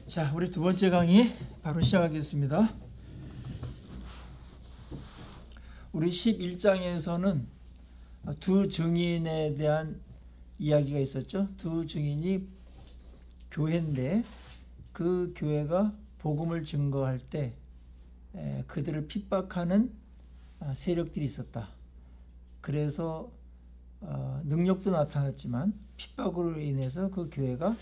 자, 우리 두 번째 강의 바로 시작하겠습니다. 우리 11장에서는 두 증인에 대한 이야기가 있었죠. 두 증인이 교회인데 그 교회가 복음을 증거할 때 그들을 핍박하는 세력들이 있었다. 그래서 능력도 나타났지만 핍박으로 인해서 그 교회가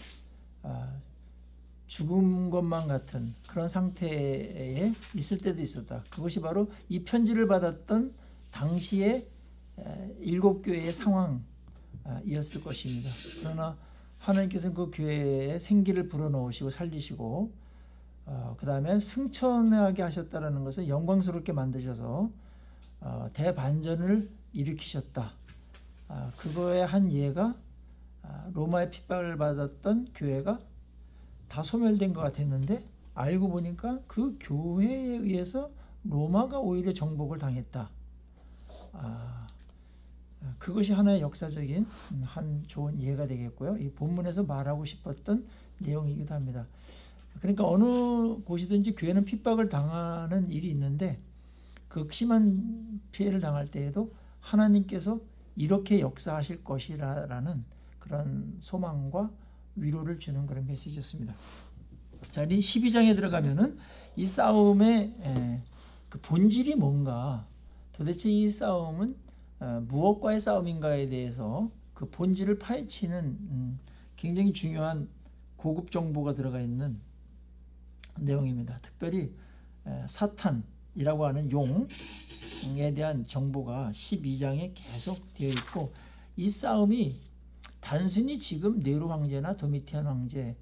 죽은 것만 같은 그런 상태에 있을 때도 있었다. 그것이 바로 이 편지를 받았던 당시의 7교회의 상황이었을 것입니다. 그러나 하나님께서는 그 교회에 생기를 불어넣으시고 살리시고 그 다음에 승천하게 하셨다는 것은 영광스럽게 만드셔서 대반전을 일으키셨다. 그거의 한 예가 로마의 핍박을 받았던 교회가 다 소멸된 것 같았는데 알고 보니까 그 교회에 의해서 로마가 오히려 정복을 당했다. 그것이 하나의 역사적인 한 좋은 예가 되겠고요. 이 본문에서 말하고 싶었던 내용이기도 합니다. 그러니까 어느 곳이든지 교회는 핍박을 당하는 일이 있는데 극심한 피해를 당할 때에도 하나님께서 이렇게 역사하실 것이라는 그런 소망과 위로를 주는 그런 메시지였습니다. 자, 이 12장에 들어가면은 이 싸움의 그 본질이 뭔가, 도대체 이 싸움은 무엇과의 싸움인가에 대해서 그 본질을 파헤치는 굉장히 중요한 고급 정보가 들어가 있는 내용입니다. 특별히 사탄이라고 하는 용에 대한 정보가 12장에 계속 되어 있고, 이 싸움이 단순히 지금 네로 황제나 도미티안 황제와의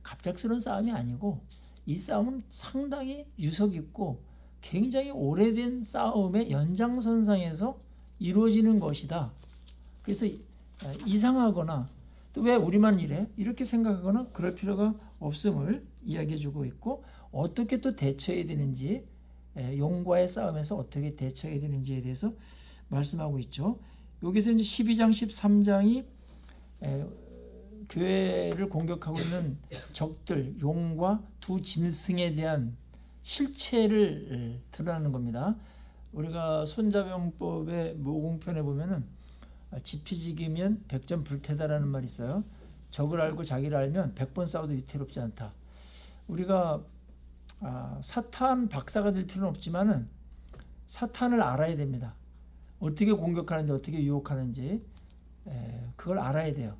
갑작스러운 싸움이 아니고 이 싸움은 상당히 유서 깊고 굉장히 오래된 싸움의 연장선상에서 이루어지는 것이다. 그래서 이상하거나 또 왜 우리만 이래? 이렇게 생각하거나 그럴 필요가 없음을 이야기해주고 있고, 어떻게 또 대처해야 되는지, 용과의 싸움에서 어떻게 대처해야 되는지에 대해서 말씀하고 있죠. 여기서 이제 12장, 13장이 교회를 공격하고 있는 적들, 용과 두 짐승에 대한 실체를 드러나는 겁니다. 우리가 손자병법의 모공편에 보면은 지피지기면 100점 불태다라는 말이 있어요. 적을 알고 자기를 알면 100번 싸워도 위태롭지 않다. 우리가 사탄 박사가 될 필요는 없지만은 사탄을 알아야 됩니다. 어떻게 공격하는지, 어떻게 유혹하는지 그걸 알아야 돼요.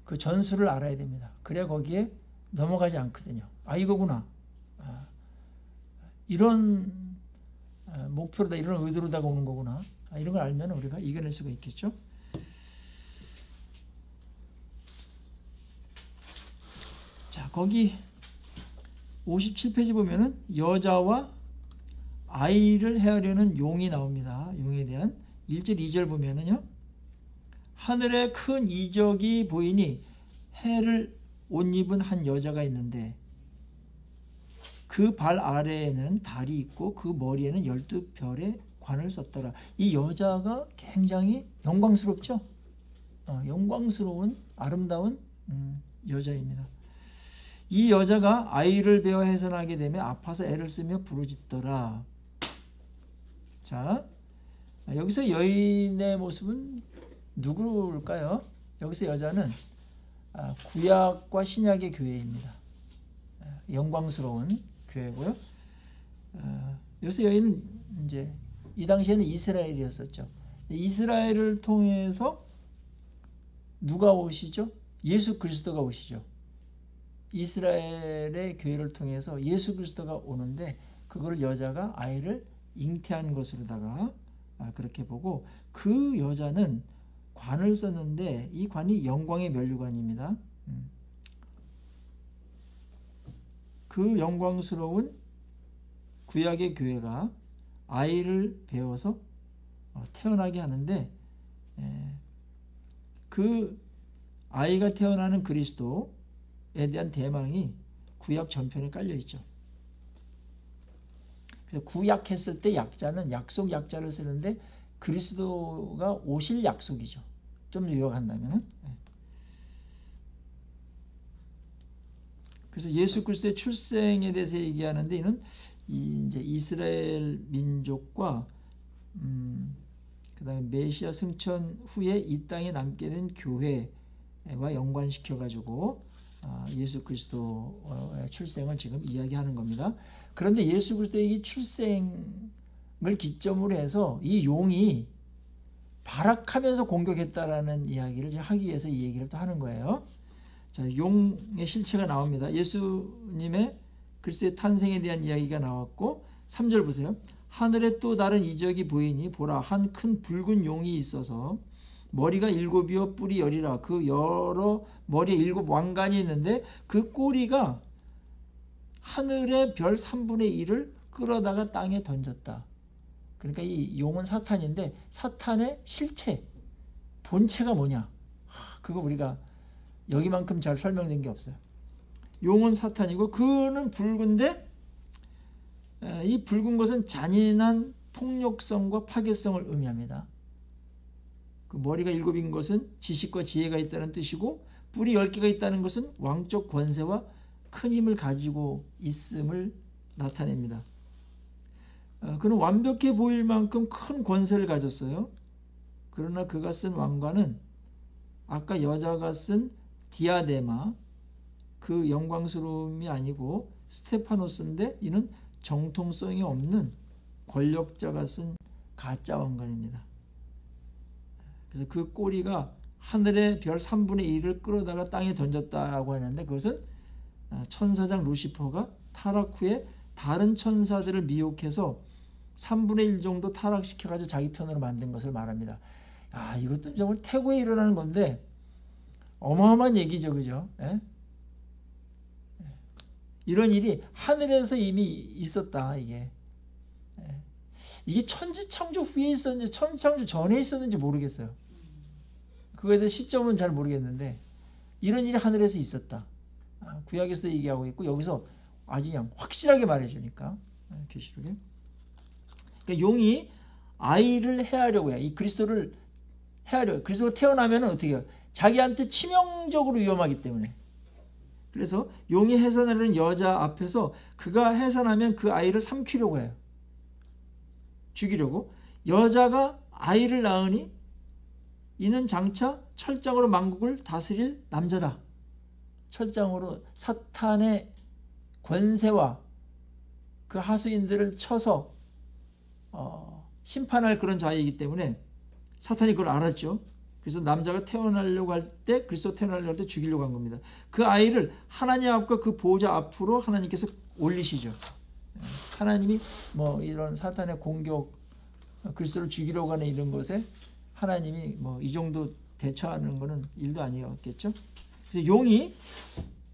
그 전술을 알아야 됩니다. 그래야 거기에 넘어가지 않거든요. 이거구나. 이런 목표로다, 이런 의도로다가 오는 거구나. 이런 걸 알면 우리가 이겨낼 수가 있겠죠. 자, 거기 57페이지 보면은 여자와 아이를 헤아려는 용이 나옵니다. 용에 대한 1절, 2절 보면은요. 하늘에 큰 이적이 보이니 해를 옷 입은 한 여자가 있는데 그 발 아래에는 달이 있고 그 머리에는 12별의 관을 썼더라. 이 여자가 굉장히 영광스럽죠. 영광스러운 아름다운 여자입니다. 이 여자가 아이를 베어 해산하게 되면 아파서 애를 쓰며 부르짖더라. 자, 여기서 여인의 모습은 누구일까요? 여기서 여자는 구약과 신약의 교회입니다. 영광스러운 교회고요. 여기서 여인은 이제 이 당시에는 이스라엘이었었죠. 이스라엘을 통해서 누가 오시죠? 예수 그리스도가 오시죠. 이스라엘의 교회를 통해서 예수 그리스도가 오는데 그걸 여자가 아이를 잉태한 것으로다가 그렇게 보고, 그 여자는 관을 썼는데 이 관이 영광의 면류관입니다. 그 영광스러운 구약의 교회가 아이를 배워서 태어나게 하는데, 그 아이가 태어나는 그리스도에 대한 대망이 구약 전편에 깔려 있죠. 그래서 구약했을 때 약자는 약속 약자를 쓰는데 그리스도가 오실 약속이죠. 좀 요약한다면. 그래서 예수 그리스도의 출생에 대해서 얘기하는데 이는 이제 이스라엘 민족과 그다음에 메시아 승천 후에 이 땅에 남게 된 교회와 연관시켜 가지고 예수 그리스도의 출생을 지금 이야기하는 겁니다. 그런데 예수 그리스도의 이 출생을 기점으로 해서 이 용이 발악하면서 공격했다라는 이야기를 이제 하기 위해서 이 얘기를 또 하는 거예요. 자, 용의 실체가 나옵니다. 예수님의 그리스도의 탄생에 대한 이야기가 나왔고 3절 보세요. 하늘에 또 다른 이적이 보이니 보라 한 큰 붉은 용이 있어서 머리가 7이요 뿔이 10이라 그 여러 머리에 7 왕관이 있는데 그 꼬리가 하늘의 별 3분의 1을 끌어다가 땅에 던졌다. 그러니까 이 용은 사탄인데 사탄의 실체, 본체가 뭐냐? 그거 우리가 여기만큼 잘 설명된 게 없어요. 용은 사탄이고 그는 붉은데 이 붉은 것은 잔인한 폭력성과 파괴성을 의미합니다. 그 머리가 7인 것은 지식과 지혜가 있다는 뜻이고 뿔이 10개가 있다는 것은 왕적 권세와 큰 힘을 가지고 있음을 나타냅니다. 그는 완벽해 보일 만큼 큰 권세를 가졌어요. 그러나 그가 쓴 왕관은 아까 여자가 쓴 디아데마 그 영광스러움이 아니고 스테파노스인데 이는 정통성이 없는 권력자가 쓴 가짜 왕관입니다. 그래서 그 꼬리가 하늘의 별 3분의 1을 끌어다가 땅에 던졌다고 하는데 그것은 천사장 루시퍼가 타락 후에 다른 천사들을 미혹해서 3분의 1 정도 타락시켜가지고 자기 편으로 만든 것을 말합니다. 이것도 정말 태고에 일어나는 건데 어마어마한 얘기죠. 그죠? 예? 이런 일이 하늘에서 이미 있었다. 이게 천지창조 후에 있었는지 천지창조 전에 있었는지 모르겠어요. 그거에 대한 시점은 잘 모르겠는데 이런 일이 하늘에서 있었다. 구약에서도 얘기하고 있고 여기서 아주 그냥 확실하게 말해주니까 계시록에. 그러니까 용이 아이를 해하려고 해요. 이 그리스도를 해하려고. 그리스도가 태어나면 어떻게 해요? 자기한테 치명적으로 위험하기 때문에. 그래서 용이 해산하려는 여자 앞에서 그가 해산하면 그 아이를 삼키려고 해요. 죽이려고. 여자가 아이를 낳으니 이는 장차 철장으로 만국을 다스릴 남자다. 철장으로 사탄의 권세와 그 하수인들을 쳐서 심판할 그런 자이기 때문에 사탄이 그걸 알았죠. 그래서 남자가 태어나려고 할 때 그리스도 태어나려고 할 때 죽이려고 한 겁니다. 그 아이를 하나님 앞과 그 보호자 앞으로 하나님께서 올리시죠. 하나님이 뭐 이런 사탄의 공격 그리스도를 죽이려고 하는 이런 것에 하나님이 뭐 이 정도 대처하는 것은 일도 아니었겠죠. 그래서 용이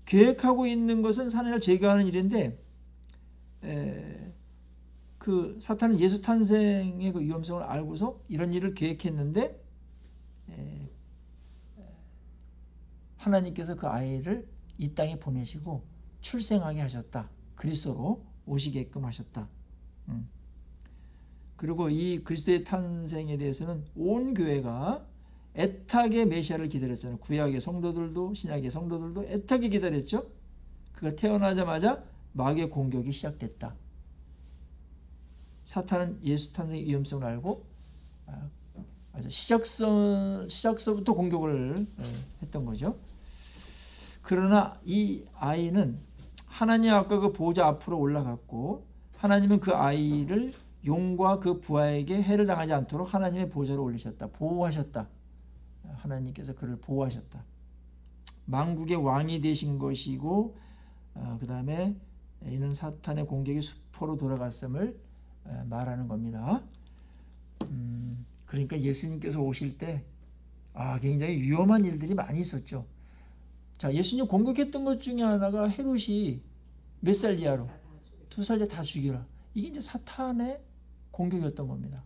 계획하고 있는 것은 사탄을 제거하는 일인데 그 사탄은 예수 탄생의 그 위험성을 알고서 이런 일을 계획했는데 하나님께서 그 아이를 이 땅에 보내시고 출생하게 하셨다. 그리스도로 오시게끔 하셨다. 그리고 이 그리스도의 탄생에 대해서는 온 교회가 애타게 메시아를 기다렸잖아요. 구약의 성도들도 신약의 성도들도 애타게 기다렸죠. 그가 태어나자마자 마귀의 공격이 시작됐다. 사탄은 예수 탄생의 위험성을 알고 아주 시작서부터 공격을 했던 거죠. 그러나 이 아이는 하나님 앞과 그 보호자 앞으로 올라갔고 하나님은 그 아이를 용과 그 부하에게 해를 당하지 않도록 하나님의 보호자로 올리셨다. 보호하셨다. 하나님께서 그를 보호하셨다. 만국의 왕이 되신 것이고 그 다음에 이는 사탄의 공격이 수포로 돌아갔음을 말하는 겁니다. 그러니까 예수님께서 오실 때 굉장히 위험한 일들이 많이 있었죠. 자, 예수님 공격했던 것 중에 하나가 헤롯이 몇 살 이하로? 2살 이하 다 죽이라. 이게 이제 사탄의 공격이었던 겁니다.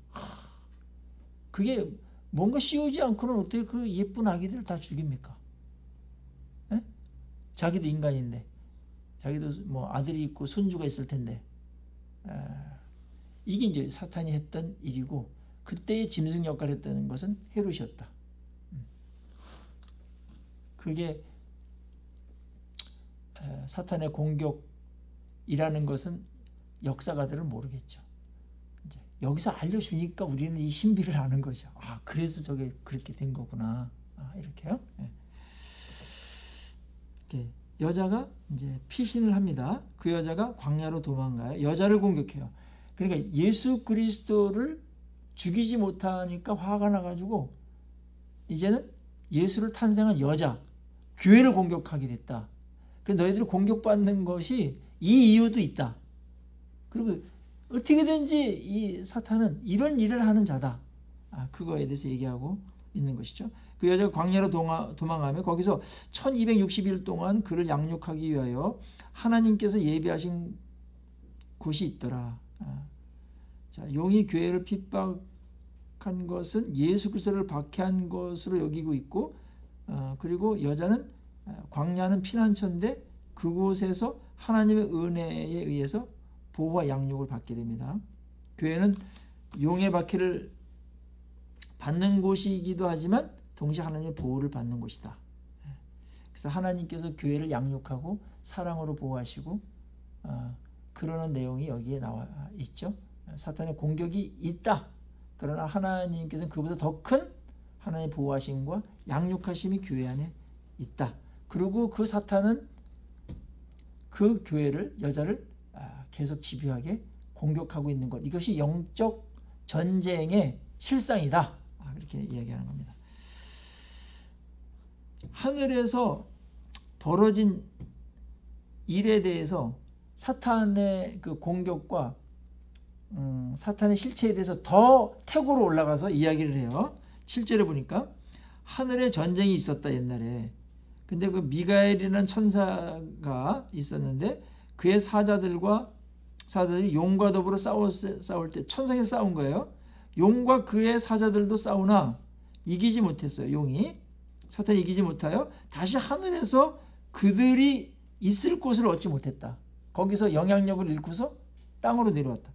그게 뭔가 씌우지 않고는 어떻게 그 예쁜 아기들을 다 죽입니까? 에? 자기도 인간인데, 자기도 뭐 아들이 있고 손주가 있을 텐데, 이게 이제 사탄이 했던 일이고, 그때의 짐승 역할을 했다는 것은 헤롯이었다. 그게 사탄의 공격이라는 것은 역사가들은 모르겠죠. 이제 여기서 알려주니까 우리는 이 신비를 아는 거죠. 아, 그래서 저게 그렇게 된 거구나. 아, 이렇게요. 이렇게 여자가 이제 피신을 합니다. 그 여자가 광야로 도망가요. 여자를 공격해요. 그러니까 예수 그리스도를 죽이지 못하니까 화가 나가지고 이제는 예수를 탄생한 여자, 교회를 공격하게 됐다. 그래서 너희들이 공격받는 것이 이 이유도 있다. 그리고 어떻게든지 이 사탄은 이런 일을 하는 자다. 아, 그거에 대해서 얘기하고 있는 것이죠. 그 여자가 광야로 도망하며 거기서 1260일 동안 그를 양육하기 위하여 하나님께서 예비하신 곳이 있더라. 자, 용이 교회를 핍박한 것은 예수 그리스도를 박해한 것으로 여기고 있고, 그리고 여자는 광야는 피난처인데 그곳에서 하나님의 은혜에 의해서 보호와 양육을 받게 됩니다. 교회는 용의 박해를 받는 곳이기도 하지만 동시에 하나님의 보호를 받는 곳이다. 그래서 하나님께서 교회를 양육하고 사랑으로 보호하시고 그러는 내용이 여기에 나와 있죠. 사탄의 공격이 있다. 그러나 하나님께서는 그보다 더 큰 하나님의 보호하심과 양육하심이 교회 안에 있다. 그리고 그 사탄은 그 교회를, 여자를 계속 집요하게 공격하고 있는 것. 이것이 영적 전쟁의 실상이다. 이렇게 이야기하는 겁니다. 하늘에서 벌어진 일에 대해서 사탄의 그 공격과 사탄의 실체에 대해서 더 태고로 올라가서 이야기를 해요. 7절에 보니까 하늘에 전쟁이 있었다 옛날에. 근데 그 미가엘이라는 천사가 있었는데 그의 사자들이 용과 더불어 싸울 때 천상에서 싸운 거예요. 용과 그의 사자들도 싸우나 이기지 못했어요. 용이 사탄이 이기지 못하여 다시 하늘에서 그들이 있을 곳을 얻지 못했다. 거기서 영향력을 잃고서 땅으로 내려왔다.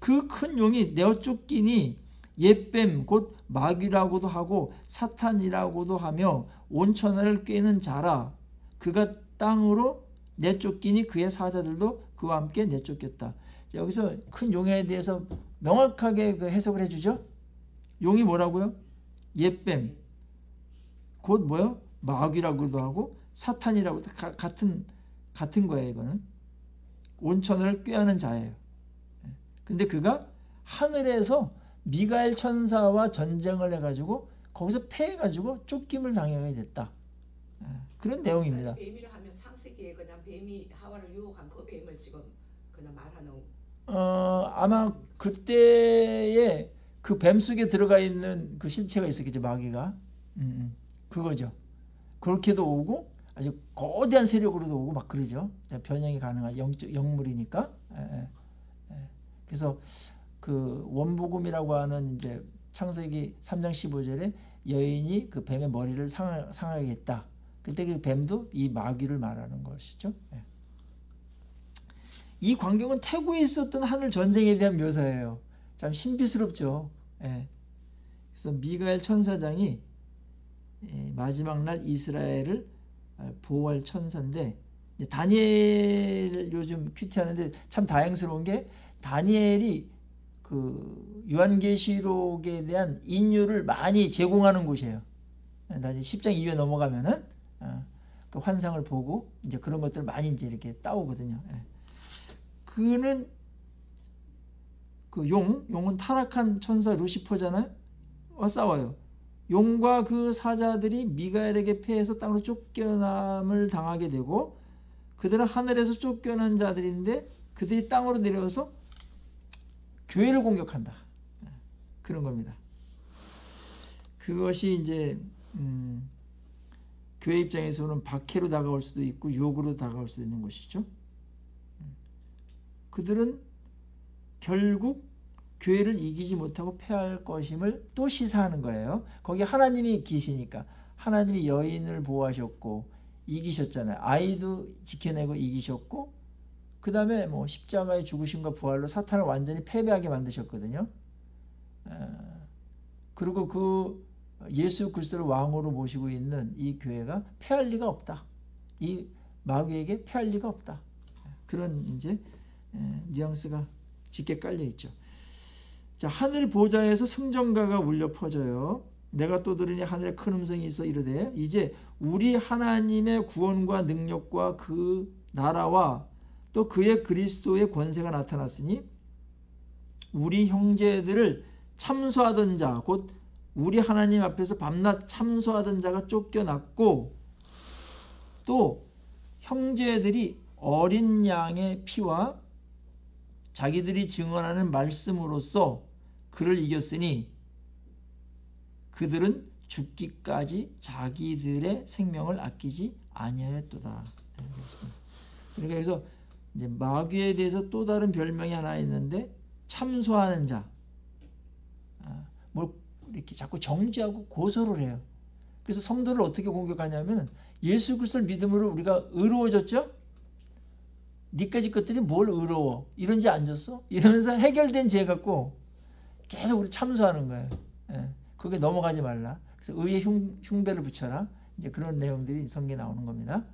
그 큰 용이 내어 쫓기니 옛뱀 곧 마귀라고도 하고 사탄이라고도 하며 온천하를 꿰는 자라. 그가 땅으로 내쫓기니 그의 사자들도 그와 함께 내쫓겼다. 여기서 큰 용에 대해서 명확하게 그 해석을 해주죠. 용이 뭐라고요? 옛뱀 곧 뭐요? 마귀라고도 하고 사탄이라고도 같은 거예요. 이거는 온천을 꾀하는 자예요. 근데 그가 하늘에서 미가엘 천사와 전쟁을 해가지고 거기서 패해가지고 쫓김을 당하게 됐다. 그런 내용입니다. 뱀이라 하면 창세기에 그냥 뱀이 하와를 유혹한 그 뱀을 지금 그냥 말하는. 아마 그때에 그 뱀 속에 들어가 있는 그 실체가 있었겠죠. 마귀가. 그거죠. 그렇게도 오고 아주 거대한 세력으로도 오고 막 그러죠. 변형이 가능한 영물이니까. 그래서 그 원복음이라고 하는 이제 창세기 3장 15절에 여인이 그 뱀의 머리를 상하게 했다. 그때 그 뱀도 이 마귀를 말하는 것이죠. 이 광경은 태고에 있었던 하늘 전쟁에 대한 묘사예요. 참 신비스럽죠. 그래서 미가엘 천사장이 마지막 날 이스라엘을 보호할 천사인데, 다니엘 요즘 큐티하는데 참 다행스러운 게 다니엘이 그 요한계시록에 대한 인유를 많이 제공하는 곳이에요. 나중에 10장 이후에 넘어가면은 그 환상을 보고 이제 그런 것들을 많이 이제 이렇게 따오거든요. 그는 그 용은 타락한 천사 루시퍼잖아요. 와 싸워요. 용과 그 사자들이 미가엘에게 패해서 땅으로 쫓겨남을 당하게 되고, 그들은 하늘에서 쫓겨난 자들인데 그들이 땅으로 내려와서 교회를 공격한다. 그런 겁니다. 그것이 이제 교회 입장에서는 박해로 다가올 수도 있고 유혹으로 다가올 수도 있는 것이죠. 그들은 결국 교회를 이기지 못하고 패할 것임을 또 시사하는 거예요. 거기 하나님이 계시니까 하나님이 여인을 보호하셨고 이기셨잖아요. 아이도 지켜내고 이기셨고, 그 다음에 뭐 십자가의 죽으심과 부활로 사탄을 완전히 패배하게 만드셨거든요. 그리고 그 예수 그리스도를 왕으로 모시고 있는 이 교회가 패할 리가 없다. 이 마귀에게 패할 리가 없다. 그런 이제 뉘앙스가 짙게 깔려 있죠. 자, 하늘 보좌에서 승전가가 울려 퍼져요. 내가 또 들으니 하늘에 큰 음성이 있어 이르되 이제 우리 하나님의 구원과 능력과 그 나라와 또 그의 그리스도의 권세가 나타났으니 우리 형제들을 참소하던 자 곧 우리 하나님 앞에서 밤낮 참소하던 자가 쫓겨났고 또 형제들이 어린 양의 피와 자기들이 증언하는 말씀으로써 그를 이겼으니 그들은 죽기까지 자기들의 생명을 아끼지 아니하였도다. 그러니까 여기서 이제 마귀에 대해서 또 다른 별명이 하나 있는데 참소하는 자. 뭘 이렇게 자꾸 정죄하고 고소를 해요. 그래서 성도를 어떻게 공격하냐면 예수 그리스도를 믿음으로 우리가 의로워졌죠? 니까지 것들이 뭘 의로워? 이런지 안 졌어? 이러면서 해결된 죄 갖고 계속 우리 참소하는 거예요. 그게 넘어가지 말라. 그래서 의의 흉배를 붙여라. 이제 그런 내용들이 성경에 나오는 겁니다.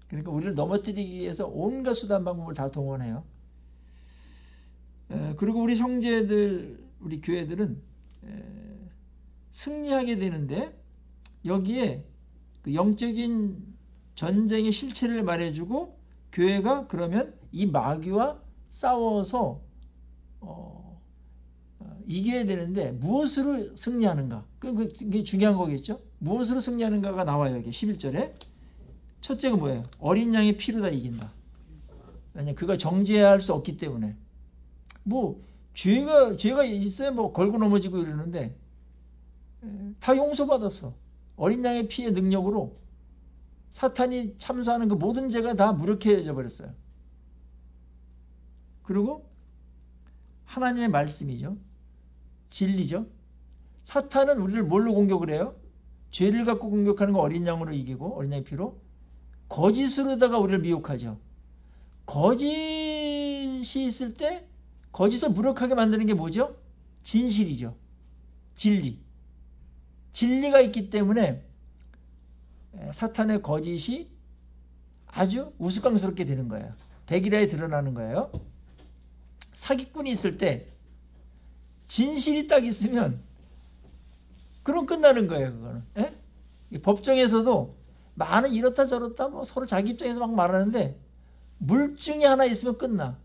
그러니까 우리를 넘어뜨리기 위해서 온갖 수단 방법을 다 동원해요. 그리고 우리 형제들, 우리 교회들은 승리하게 되는데 여기에 그 영적인 전쟁의 실체를 말해주고 교회가 그러면 이 마귀와 싸워서 이겨야 되는데 무엇으로 승리하는가? 그게 중요한 거겠죠? 무엇으로 승리하는가가 나와요. 여기 11절에. 첫째가 뭐예요? 어린 양의 피로 다 이긴다. 왜냐면 그가 정죄할 수 없기 때문에. 뭐 죄가 있어야 뭐 걸고 넘어지고 이러는데 다 용서받았어. 어린 양의 피의 능력으로 사탄이 참소하는 그 모든 죄가 다 무력해져 버렸어요. 그리고 하나님의 말씀이죠. 진리죠. 사탄은 우리를 뭘로 공격을 해요? 죄를 갖고 공격하는 거 어린 양으로 이기고 어린 양의 피로 거짓으로다가 우리를 미혹하죠. 거짓이 있을 때 거짓을 무력하게 만드는 게 뭐죠? 진실이죠. 진리. 진리가 있기 때문에 사탄의 거짓이 아주 우스꽝스럽게 되는 거예요. 백일하에 드러나는 거예요. 사기꾼이 있을 때 진실이 딱 있으면 그럼 끝나는 거예요. 그거는. 법정에서도 많은 이렇다 저렇다 뭐 서로 자기 입장에서 막 말하는데 물증이 하나 있으면 끝나.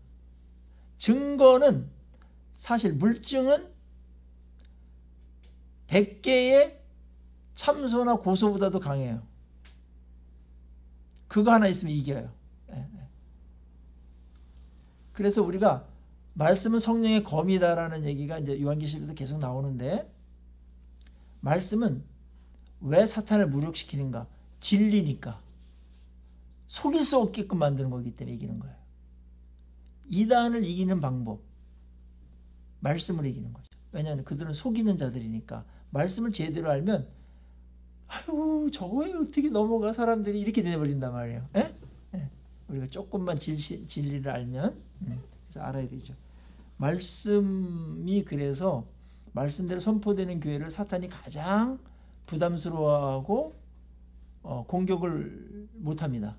증거는 사실 물증은 100개의 참소나 고소보다도 강해요. 그거 하나 있으면 이겨요. 그래서 우리가 말씀은 성령의 검이다라는 얘기가 이제 요한계시록에서 계속 나오는데 말씀은 왜 사탄을 무력시키는가? 진리니까. 속일 수 없게끔 만드는 거기 때문에 이기는 거예요. 이단을 이기는 방법. 말씀으로 이기는 거죠. 왜냐하면 그들은 속이는 자들이니까. 말씀을 제대로 알면 아유 저거에 어떻게 넘어가 사람들이 이렇게 되어버린단 말이에요. 우리가 조금만 진리를 알면 그래서 알아야 되죠. 말씀이 그래서 말씀대로 선포되는 교회를 사탄이 가장 부담스러워하고 공격을 못합니다.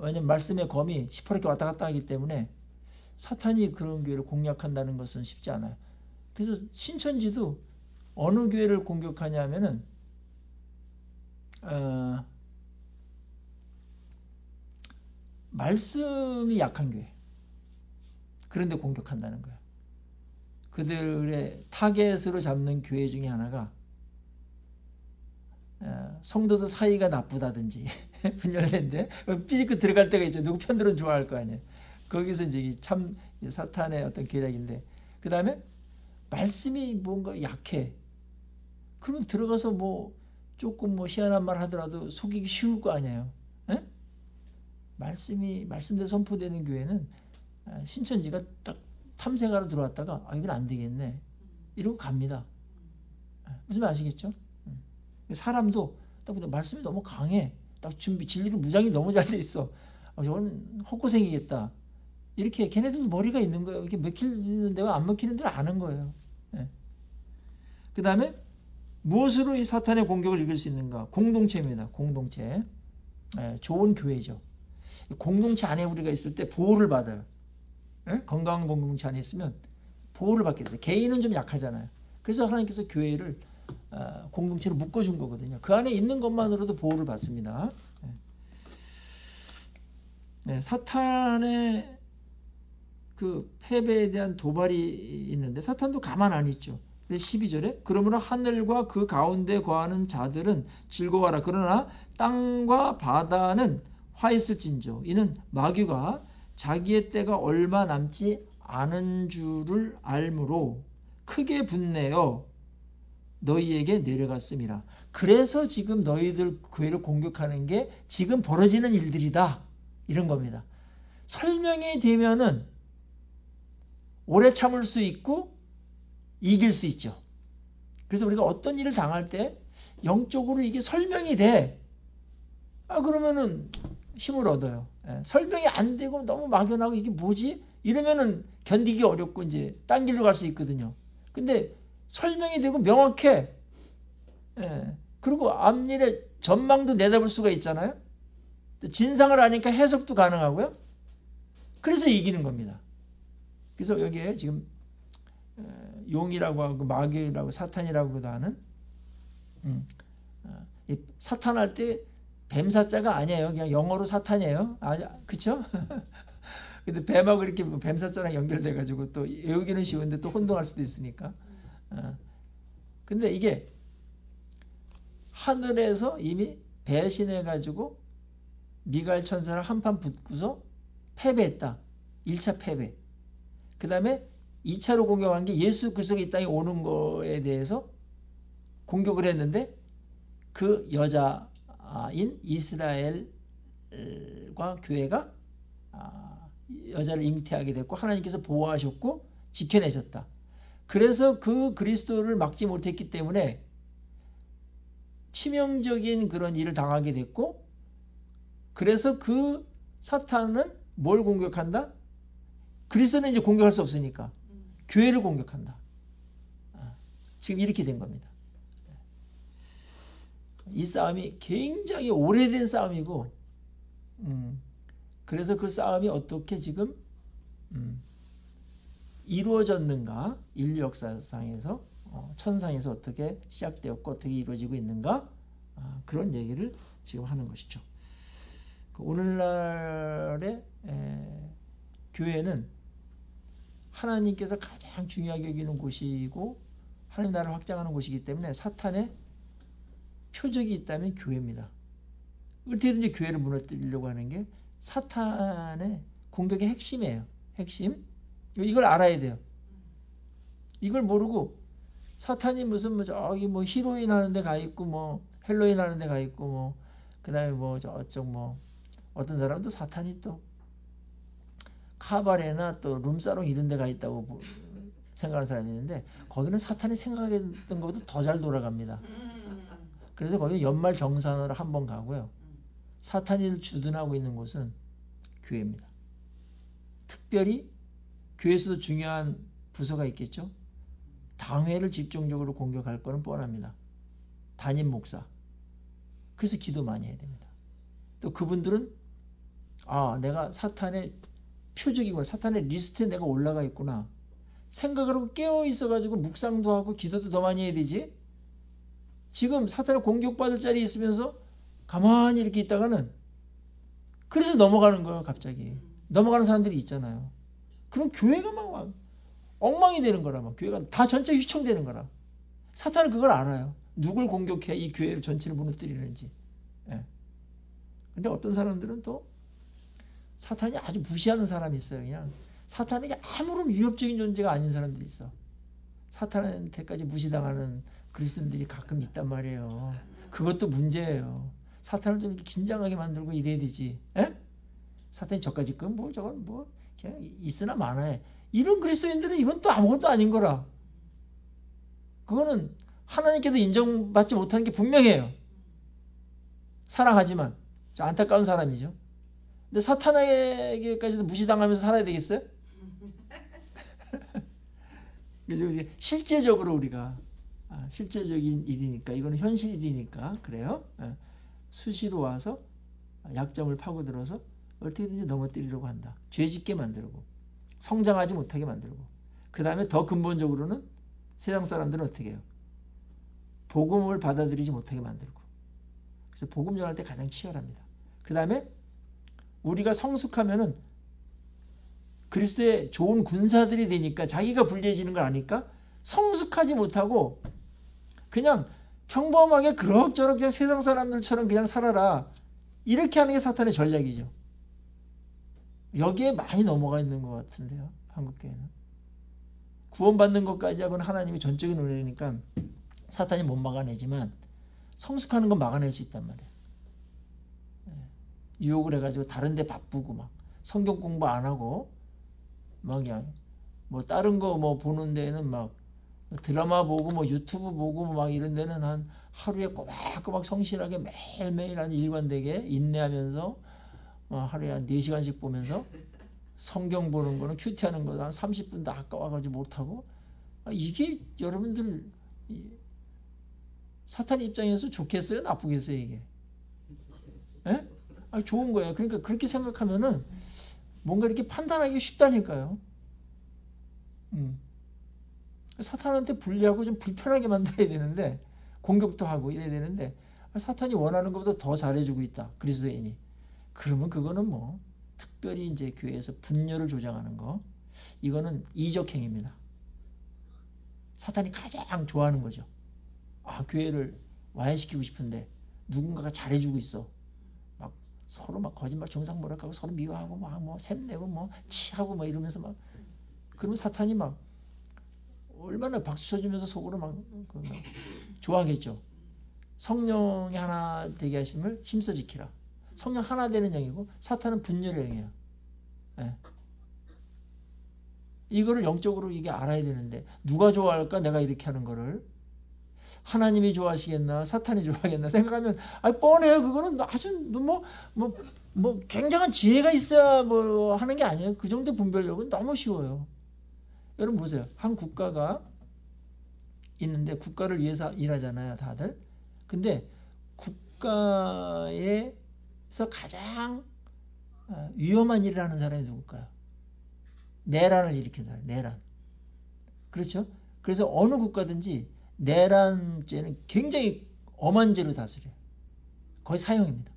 왜냐하면 말씀의 검이 시퍼렇게 왔다 갔다 하기 때문에 사탄이 그런 교회를 공략한다는 것은 쉽지 않아요. 그래서 신천지도 어느 교회를 공격하냐면은 말씀이 약한 교회. 그런데 공격한다는 거예요. 그들의 타겟으로 잡는 교회 중에 하나가 성도들 사이가 나쁘다든지 분열된데 삐지고 들어갈 때가 있죠. 누구 편들은 좋아할 거 아니에요. 거기서 이제 참 사탄의 어떤 계략인데 그 다음에 말씀이 뭔가 약해. 그러면 들어가서 뭐 조금 뭐 희한한 말 하더라도 속이기 쉬울 거 아니에요. 말씀대로 선포되는 교회는 신천지가 딱 탐색하러 들어왔다가 이건 안 되겠네 이러고 갑니다. 무슨 말 아시겠죠? 사람도 딱 보다 말씀이 너무 강해. 딱 진리로 무장이 너무 잘 돼 있어. 저건 헛고생이겠다. 이렇게 걔네들도 머리가 있는 거예요. 이게 먹히는 데와 안 먹히는 데를 아는 거예요. 그 다음에 무엇으로 이 사탄의 공격을 이길 수 있는가? 공동체입니다. 공동체. 좋은 교회죠. 공동체 안에 우리가 있을 때 보호를 받아요. 건강한 공동체 안에 있으면 보호를 받게 돼요. 개인은 좀 약하잖아요. 그래서 하나님께서 교회를 공동체로 묶어준 거거든요. 그 안에 있는 것만으로도 보호를 받습니다. 사탄의 그 패배에 대한 도발이 있는데 사탄도 가만 안 있죠. 12절에 그러므로 하늘과 그 가운데 거하는 자들은 즐거워하라. 그러나 땅과 바다는 화있을진저 이는 마귀가 자기의 때가 얼마 남지 않은 줄을 알므로 크게 분내어 너희에게 내려갔음이라. 그래서 지금 너희들 교회를 공격하는 게 지금 벌어지는 일들이다. 이런 겁니다. 설명이 되면은 오래 참을 수 있고 이길 수 있죠. 그래서 우리가 어떤 일을 당할 때 영적으로 이게 설명이 돼. 그러면은 힘을 얻어요. 설명이 안 되고 너무 막연하고 이게 뭐지? 이러면은 견디기 어렵고 이제 딴 길로 갈 수 있거든요. 근데 설명이 되고 명확해. 그리고 앞일의 전망도 내다볼 수가 있잖아요. 진상을 아니까 해석도 가능하고요. 그래서 이기는 겁니다. 그래서 여기에 지금 용이라고 하고 마귀라고 사탄이라고도 하는 사탄 할 때 뱀사자가 아니에요. 그냥 영어로 사탄이에요. 그쵸? 근데 뱀하고 이렇게 뱀사자랑 연결돼가지고 또 외우기는 쉬운데 또 혼동할 수도 있으니까. 근데 이게 하늘에서 이미 배신해가지고 미가엘 천사를 한판 붙고서 패배했다. 1차 패배. 그 다음에 2차로 공격한 게 예수 그리스도가 이 땅에 오는 거에 대해서 공격을 했는데 그 여자인 이스라엘과 교회가 여자를 잉태하게 됐고 하나님께서 보호하셨고 지켜내셨다. 그래서 그 그리스도를 막지 못했기 때문에 치명적인 그런 일을 당하게 됐고 그래서 그 사탄은 뭘 공격한다? 그리스도는 이제 공격할 수 없으니까 교회를 공격한다. 지금 이렇게 된 겁니다. 이 싸움이 굉장히 오래된 싸움이고 그래서 그 싸움이 어떻게 지금 이루어졌는가 인류 역사상에서 천상에서 어떻게 시작되었고 어떻게 이루어지고 있는가 그런 얘기를 지금 하는 것이죠. 오늘날의 교회는 하나님께서 가장 중요하게 여기는 곳이고 하나님 나라를 확장하는 곳이기 때문에 사탄의 표적이 있다면 교회입니다. 어떻게든지 교회를 무너뜨리려고 하는 게 사탄의 공격의 핵심이에요. 핵심. 이걸 알아야 돼요. 이걸 모르고 사탄이 무슨 저기 히로인 하는 데 가 있고 헬로인 하는 데 가 있고 그다음에 저쪽 어떤 사람도 사탄이 또 카바레나 또 룸사롱 이런 데 가 있다고 생각하는 사람이 있는데 거기는 사탄이 생각했던 것보다 더 잘 돌아갑니다. 그래서 거기 연말 정산으로 한번 가고요. 사탄이 주둔하고 있는 곳은 교회입니다. 특별히 교회에서도 중요한 부서가 있겠죠. 당회를 집중적으로 공격할 거는 뻔합니다. 담임 목사. 그래서 기도 많이 해야 됩니다. 또 그분들은 내가 사탄의 표적이고 사탄의 리스트에 내가 올라가 있구나. 생각을 하고 깨어 있어가지고 묵상도 하고 기도도 더 많이 해야 되지. 지금 사탄의 공격받을 자리에 있으면서 가만히 이렇게 있다가는 그래서 넘어가는 거예요. 갑자기. 넘어가는 사람들이 있잖아요. 그럼 교회가 막 엉망이 되는 거라. 교회가 다 전체 휘청되는 거라. 사탄은 그걸 알아요. 누굴 공격해야 이 교회를 전체를 무너뜨리는지. 근데 어떤 사람들은 또 사탄이 아주 무시하는 사람이 있어요. 그냥 사탄에게 아무런 위협적인 존재가 아닌 사람들이 있어. 사탄한테까지 무시당하는 그리스도인들이 가끔 있단 말이에요. 그것도 문제예요. 사탄을 좀 긴장하게 만들고 이래야 되지. 사탄이 저까지 저건 그냥 있으나 마나해. 이런 그리스도인들은 이건 또 아무것도 아닌 거라. 그거는 하나님께도 인정받지 못하는 게 분명해요. 사랑하지만 안타까운 사람이죠. 근데 사탄에게까지도 무시당하면서 살아야 되겠어요? 그래서 실제적으로 우리가 실제적인 일이니까 이거는 현실 일이니까 그래요. 수시로 와서 약점을 파고들어서 어떻게든지 넘어뜨리려고 한다. 죄짓게 만들고 성장하지 못하게 만들고 그 다음에 더 근본적으로는 세상 사람들은 어떻게 해요? 복음을 받아들이지 못하게 만들고 그래서 복음 전할 때 가장 치열합니다. 그 다음에 우리가 성숙하면은 그리스도의 좋은 군사들이 되니까 자기가 불리해지는 걸 아니까 성숙하지 못하고 그냥 평범하게 그럭저럭 그냥 세상 사람들처럼 그냥 살아라. 이렇게 하는 게 사탄의 전략이죠. 여기에 많이 넘어가 있는 것 같은데요. 한국교회는. 구원받는 것까지 하고는 하나님이 전적인 은혜니까 사탄이 못 막아내지만 성숙하는 건 막아낼 수 있단 말이에요. 유혹을 해가지고 다른 데 바쁘고 막 성경 공부 안 하고 막 그냥 뭐 다른 거 뭐 보는 데는 막 드라마 보고 뭐 유튜브 보고 막 이런 데는 한 하루에 꼬박꼬박 성실하게 매일매일 한 일관되게 인내하면서 하루에 한 4시간씩 보면서 성경 보는 거는 큐티하는 거 한 30분도 아까워가지고 못하고 이게 여러분들 사탄 입장에서 좋겠어요? 나쁘겠어요 이게? 예? 좋은 거예요. 그러니까 그렇게 생각하면은 뭔가 이렇게 판단하기 쉽다니까요. 사탄한테 불리하고 좀 불편하게 만들어야 되는데 공격도 하고 이래야 되는데 사탄이 원하는 것보다 더 잘해주고 있다. 그리스도인이. 그러면 그거는 뭐 특별히 이제 교회에서 분열을 조장하는 거 이거는 이적행위입니다. 사탄이 가장 좋아하는 거죠. 교회를 와해시키고 싶은데 누군가가 잘해주고 있어. 막 서로 막 거짓말 정상모략하고 서로 미워하고 막 뭐 샘내고 뭐 치하고 뭐 이러면서 막 그러면 사탄이 막 얼마나 박수 쳐주면서 속으로 막 좋아하겠죠. 성령이 하나 되게 하심을 힘써 지키라. 성령 하나 되는 영이고 사탄은 분열의 영이에요. 네. 이거를 영적으로 이게 알아야 되는데 누가 좋아할까? 내가 이렇게 하는 거를 하나님이 좋아하시겠나 사탄이 좋아하겠나 생각하면 뻔해요. 그거는 아주 뭐 굉장한 지혜가 있어야 뭐 하는 게 아니에요. 그 정도 분별력은 너무 쉬워요. 여러분 보세요. 한 국가가 있는데 국가를 위해서 일하잖아요, 다들. 근데 국가에서 가장 위험한 일을 하는 사람이 누굴까요? 내란을 일으킨 사람, 내란. 그렇죠? 그래서 어느 국가든지 내란죄는 굉장히 엄한 죄로 다스려요. 거의 사형입니다.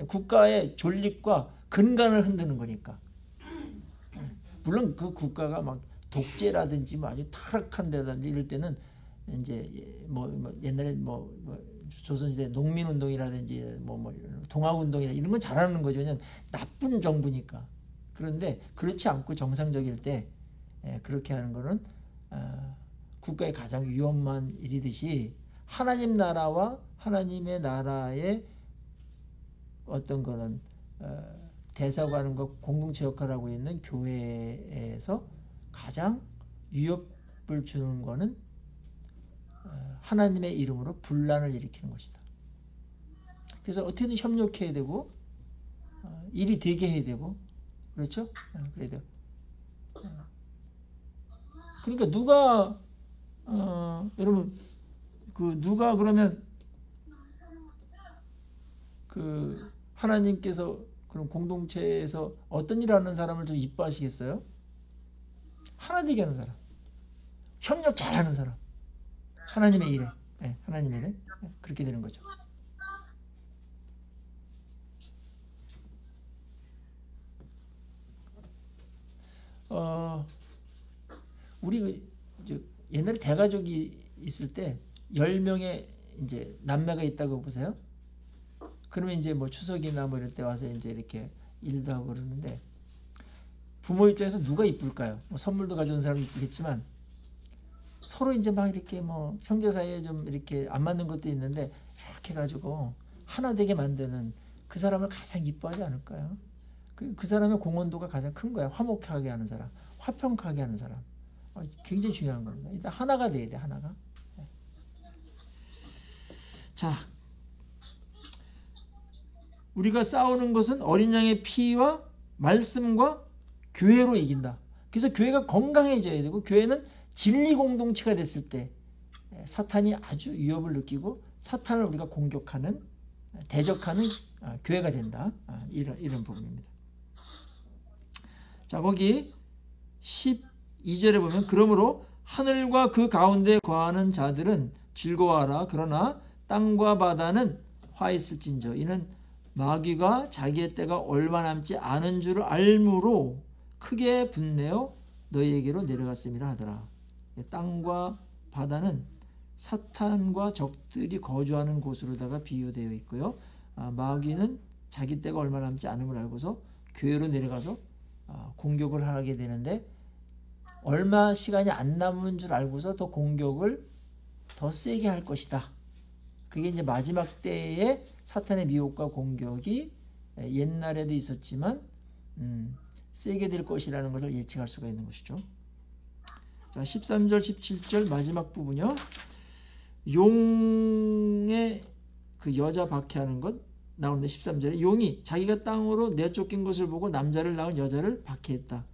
국가의 존립과 근간을 흔드는 거니까. 물론 그 국가가 막 독재라든지 뭐 아주 타락한 데라든지 이럴 때는 이제 뭐 옛날에 뭐 조선시대 농민운동이라든지 뭐 동학운동이나 이런 건 잘하는 거죠. 그냥 나쁜 정부니까. 그런데 그렇지 않고 정상적일 때 그렇게 하는 거는 국가의 가장 위험한 일이듯이 하나님 나라와 하나님의 나라의 어떤 거는 대사관과 공동체 역할을 하고 있는 교회에서 가장 위협을 주는 거는 하나님의 이름으로 분란을 일으키는 것이다. 그래서 어떻게든 협력해야 되고 일이 되게 해야 되고 그렇죠? 그래야 돼요. 그러니까 누가 여러분 누가 그러면 하나님께서 그럼 공동체에서 어떤 일을 하는 사람을 좀 이뻐하시겠어요? 하나 되게 하는 사람, 협력 잘하는 사람, 하나님의 일에, 하나님의 일에 그렇게 되는 거죠. 우리 옛날에 대가족이 있을 때 10명의 이제 남매가 있다고 보세요. 그러면 이제 뭐 추석이나 뭐 이럴 때 와서 이제 이렇게 일도 하고 그러는데 부모 입장에서 누가 이쁠까요? 뭐 선물도 가져온 사람이 이쁘겠지만 서로 이제 막 이렇게 뭐 형제 사이에 좀 이렇게 안 맞는 것도 있는데 이렇게 가지고 하나 되게 만드는 그 사람을 가장 이뻐하지 않을까요? 그 사람의 공헌도가 가장 큰 거야. 화목하게 하는 사람, 화평하게 하는 사람. 굉장히 중요한 겁니다. 일단 하나가 돼야 돼, 하나가. 자, 우리가 싸우는 것은 어린 양의 피와 말씀과 교회로 이긴다. 그래서 교회가 건강해져야 되고 교회는 진리 공동체가 됐을 때 사탄이 아주 위협을 느끼고 사탄을 우리가 공격하는, 대적하는 교회가 된다. 이런 부분입니다. 자, 거기 12절에 보면 그러므로 하늘과 그 가운데 거하는 자들은 즐거워하라. 그러나 땅과 바다는 화 있을진저 이는 마귀가 자기의 때가 얼마 남지 않은 줄을 알므로 크게 분내어 너희에게로 내려갔음이라 하더라. 땅과 바다는 사탄과 적들이 거주하는 곳으로다가 비유되어 있고요. 마귀는 자기 때가 얼마 남지 않음을 알고서 교회로 내려가서 공격을 하게 되는데 얼마 시간이 안 남은 줄 알고서 더 공격을 더 세게 할 것이다. 그게 이제 마지막 때에 사탄의 미혹과 공격이 옛날에도 있었지만 세게 될 것이라는 것을 예측할 수가 있는 것이죠. 자, 13절 17절 마지막 부분이요. 용의 그 여자 박해하는 것 나오는데 13절에 용이 자기가 땅으로 내쫓긴 것을 보고 남자를 낳은 여자를 박해했다.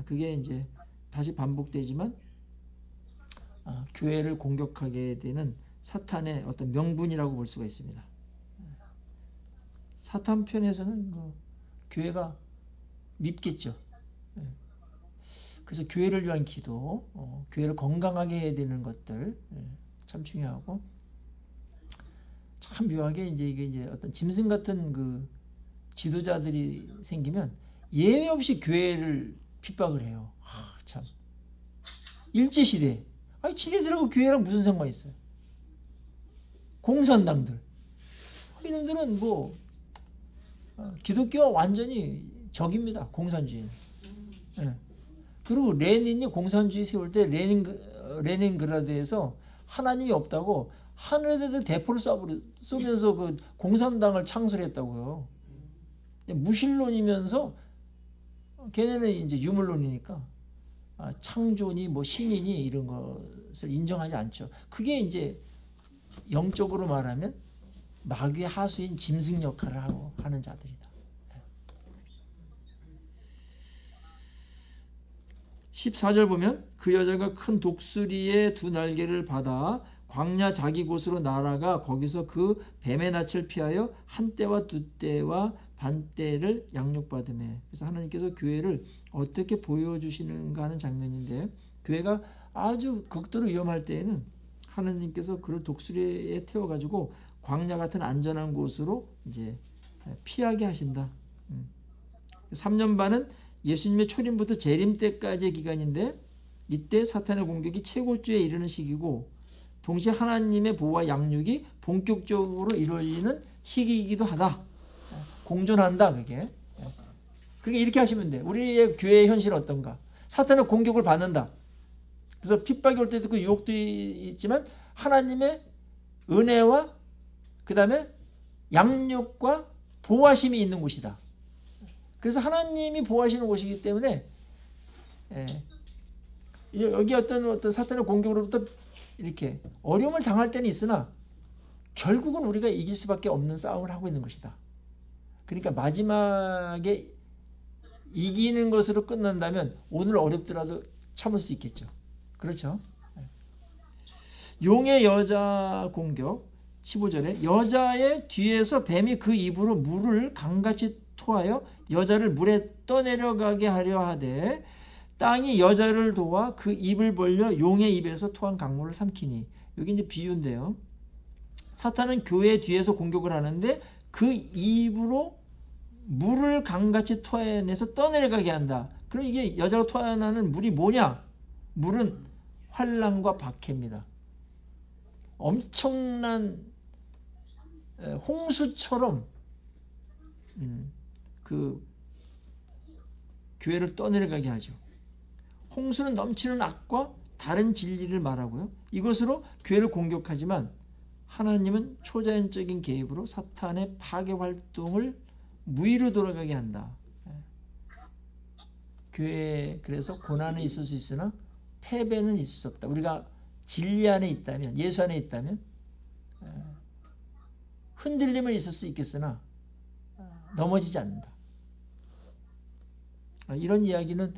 그게 이제 다시 반복되지만 교회를 공격하게 되는 사탄의 어떤 명분이라고 볼 수가 있습니다. 사탄 편에서는 교회가 밉겠죠. 그래서 교회를 위한 기도, 교회를 건강하게 해야 되는 것들 참 중요하고, 참 묘하게 이게 어떤 짐승 같은 그 지도자들이 생기면 예외 없이 교회를 핍박을 해요. 참 일제 시대, 지네들하고 교회랑 무슨 상관이 있어요? 공산당들, 이놈들은 뭐 기독교와 완전히 적입니다. 공산주의. 그리고 레닌이 공산주의 세울 때 레닌그라드에서 하나님이 없다고 하늘에다 대포를 쏘면서 그 공산당을 창설했다고요. 무신론이면서 걔네는 이제 유물론이니까 창조니 뭐 신이니 이런 것을 인정하지 않죠. 그게 이제 영적으로 말하면 마귀의 하수인 짐승 역할을 하고 하는 자들이다. 14절 보면 그 여자가 큰 독수리의 두 날개를 받아 광야 자기 곳으로 날아가 거기서 그 뱀의 낯을 피하여 한 때와 두 때와 반 때를 양육받으며. 그래서 하나님께서 교회를 어떻게 보여주시는가 하는 장면인데, 교회가 아주 극도로 위험할 때에는 하나님께서 그를 독수리에 태워가지고 광야 같은 안전한 곳으로 이제 피하게 하신다. 3년 반은 예수님의 초림부터 재림 때까지의 기간인데, 이때 사탄의 공격이 최고조에 이르는 시기고 동시에 하나님의 보호와 양육이 본격적으로 이루어지는 시기이기도 하다. 공존한다. 그게 이렇게 하시면 돼. 우리의 교회의 현실은 어떤가? 사탄의 공격을 받는다. 그래서 핍박이 올 때도 그 유혹도 있지만 하나님의 은혜와 그 다음에 양육과 보호하심이 있는 곳이다. 그래서 하나님이 보호하시는 곳이기 때문에 여기 어떤 사탄의 공격으로부터 이렇게 어려움을 당할 때는 있으나 결국은 우리가 이길 수밖에 없는 싸움을 하고 있는 것이다. 그러니까 마지막에 이기는 것으로 끝난다면 오늘 어렵더라도 참을 수 있겠죠. 그렇죠? 용의 여자 공격 15절에 여자의 뒤에서 뱀이 그 입으로 물을 강같이 토하여 여자를 물에 떠내려가게 하려 하되 땅이 여자를 도와 그 입을 벌려 용의 입에서 토한 강물을 삼키니. 여기 이제 비유인데요. 사탄은 교회 뒤에서 공격을 하는데 그 입으로 물을 강같이 토해내서 떠내려가게 한다. 그럼 이게 여자가 토하는 물이 뭐냐? 물은 환난과 박해입니다. 엄청난 홍수처럼 그 교회를 떠내려가게 하죠. 홍수는 넘치는 악과 다른 진리를 말하고요. 이것으로 교회를 공격하지만 하나님은 초자연적인 개입으로 사탄의 파괴 활동을 무의로 돌아가게 한다. 교회에 그래서 고난은 있을 수 있으나 패배는 있을 수 없다. 우리가 진리 안에 있다면, 예수 안에 있다면 흔들림은 있을 수 있겠으나 넘어지지 않는다. 이런 이야기는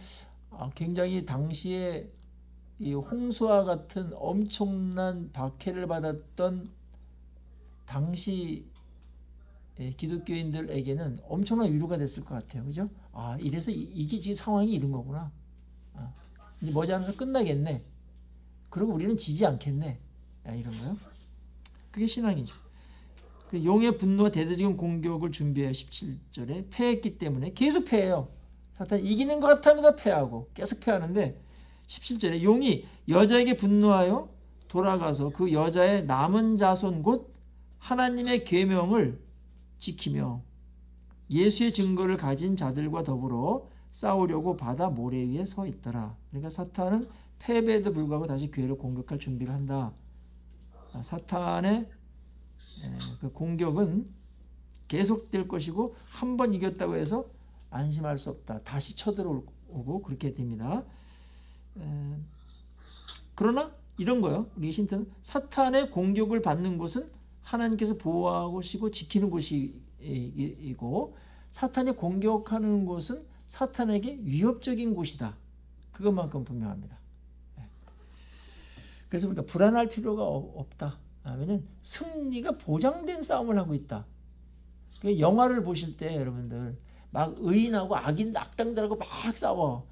굉장히 당시에 이 홍수와 같은 엄청난 박해를 받았던 당시 기독교인들에게는 엄청난 위로가 됐을 것 같아요. 그죠? 아, 이래서 이게 지금 상황이 이런 거구나. 아, 이제 머지않아서 끝나겠네. 그리고 우리는 지지 않겠네. 아, 이런 거요. 그게 신앙이죠. 그 용의 분노와 대대적인 공격을 준비해요. 17절에 패했기 때문에 계속 패해요. 사탄 이기는 것 같아도 패하고 계속 패하는데 17절에 용이 여자에게 분노하여 돌아가서 그 여자의 남은 자손 곧 하나님의 계명을 지키며 예수의 증거를 가진 자들과 더불어 싸우려고 바다 모래 위에 서 있더라. 그러니까 사탄은 패배에도 불구하고 다시 교회를 공격할 준비를 한다. 사탄의 그 공격은 계속될 것이고 한 번 이겼다고 해서 안심할 수 없다. 다시 쳐들어오고 그렇게 됩니다. 그러나 이런 거요. 우리 힌트는 사탄의 공격을 받는 곳은 하나님께서 보호하시고 지키는 곳이고 사탄이 공격하는 곳은 사탄에게 위협적인 곳이다. 그것만큼 분명합니다. 그래서 우리가 불안할 필요가 없다. 왜냐하면 승리가 보장된 싸움을 하고 있다. 영화를 보실 때 여러분들 막 의인하고 악인 악당들하고 막 싸워.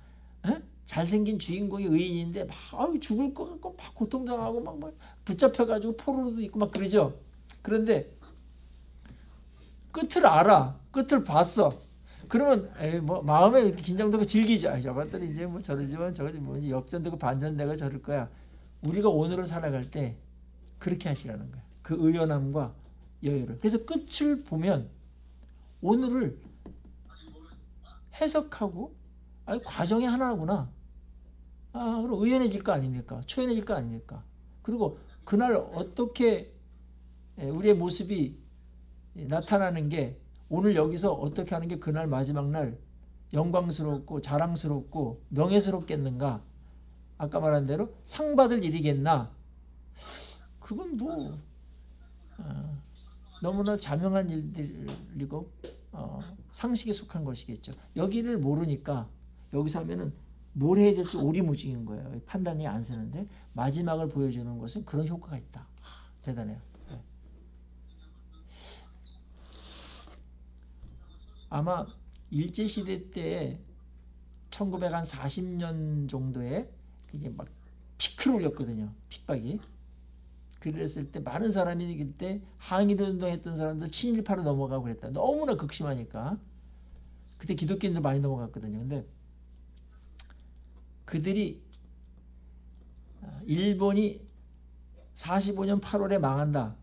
에? 잘생긴 주인공이 의인인데 막 죽을 것 같고 막 고통당하고 막 붙잡혀가지고 포로도 있고 막 그러죠. 그런데 끝을 알아. 끝을 봤어. 그러면 뭐 마음에 긴장되고 즐기죠. 저것들이 이제 뭐 저러지만 저거지 뭐지 역전되고 반전되고 저럴 거야. 우리가 오늘을 살아갈 때 그렇게 하시라는 거야. 그 의연함과 여유를. 그래서 끝을 보면 오늘을 해석하고 과정이 하나구나. 그럼 의연해질 거 아닙니까? 초연해질 거 아닙니까? 그리고 그날 어떻게 우리의 모습이 나타나는 게 오늘 여기서 어떻게 하는 게 그날 마지막 날 영광스럽고 자랑스럽고 명예스럽겠는가? 아까 말한 대로 상 받을 일이겠나? 그건 뭐 너무나 자명한 일들이고 상식에 속한 것이겠죠. 여기를 모르니까 여기서 하면은 뭘 해야 될지 오리무중인 거예요. 판단이 안 서는데 마지막을 보여주는 것은 그런 효과가 있다. 대단해요. 네. 아마 일제시대 때 1940년 정도에 이게 막 피크를 올렸거든요. 핍박이. 그랬을 때 많은 사람이 그때 항일운동했던 사람들 친일파로 넘어가고 그랬다. 너무나 극심하니까. 그때 기독교인들 많이 넘어갔거든요. 근데 그들이 일본이 45년 8월에 망한다.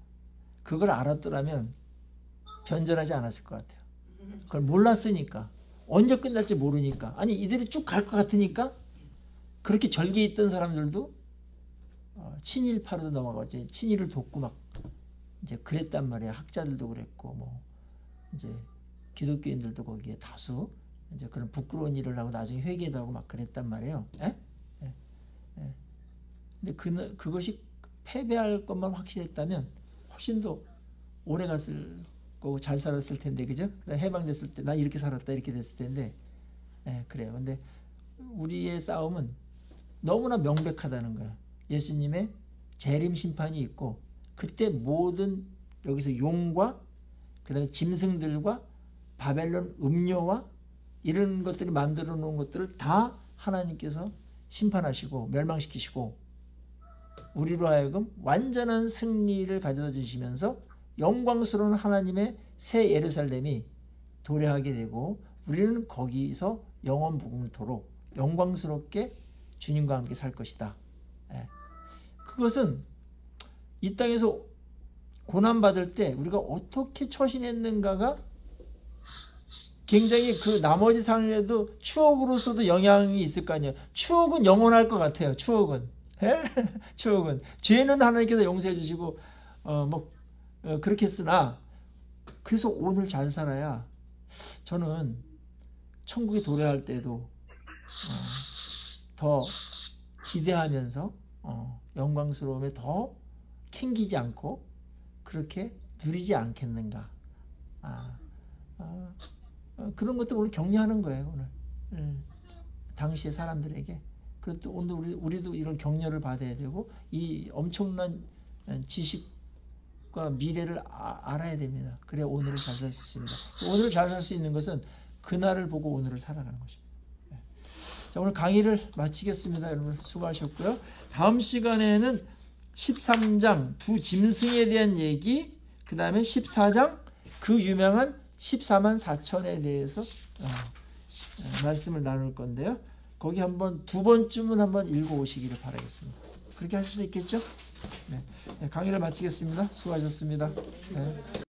그걸 알았더라면 변절하지 않았을 것 같아요. 그걸 몰랐으니까. 언제 끝날지 모르니까. 아니 이들이 쭉 갈 것 같으니까 그렇게 절개에 있던 사람들도 친일파로도 넘어가고 친일을 돕고 막 이제 그랬단 말이에요. 학자들도 그랬고 뭐 이제 기독교인들도 거기에 다수 이제 그런 부끄러운 일을 하고 나중에 회개도 하고 막 그랬단 말이에요. 에? 에. 에. 근데 그것이 패배할 것만 확실했다면 훨씬 더 오래 갔을 거고 잘 살았을 텐데, 그죠? 해방됐을 때 난 이렇게 살았다 이렇게 됐을 텐데, 그래요. 근데 우리의 싸움은 너무나 명백하다는 거야. 예수님의 재림 심판이 있고 그때 모든 여기서 용과 그다음에 짐승들과 바벨론 음료와 이런 것들이 만들어 놓은 것들을 다 하나님께서 심판하시고 멸망시키시고 우리로 하여금 완전한 승리를 가져다 주시면서 영광스러운 하나님의 새 예루살렘이 도래하게 되고 우리는 거기서 영원 무궁토록 영광스럽게 주님과 함께 살 것이다. 그것은 이 땅에서 고난받을 때 우리가 어떻게 처신했는가가 굉장히 그 나머지 삶에도 추억으로서도 영향이 있을 거 아니에요. 추억은 영원할 것 같아요. 추억은. 추억은. 죄는 하나님께서 용서해 주시고 그렇게 했으나 그래서 오늘 잘 살아야 저는 천국에 도래할 때도 더 기대하면서 영광스러움에 더 캥기지 않고 그렇게 누리지 않겠는가. 그런 것들 오늘 격려하는 거예요. 오늘 당시의 사람들에게 그것도 오늘 우리도 이런 격려를 받아야 되고 이 엄청난 지식과 미래를 알아야 됩니다. 그래야 오늘을 잘 살 수 있습니다. 오늘을 잘 살 수 있는 것은 그날을 보고 오늘을 살아가는 것입니다. 자, 오늘 강의를 마치겠습니다. 여러분 수고하셨고요. 다음 시간에는 13장 두 짐승에 대한 얘기, 그 다음에 14장 그 유명한 14만 4천에 대해서 말씀을 나눌 건데요. 거기 한번 두 번쯤은 한번 읽어오시기를 바라겠습니다. 그렇게 하실 수 있겠죠? 네. 강의를 마치겠습니다. 수고하셨습니다. 네.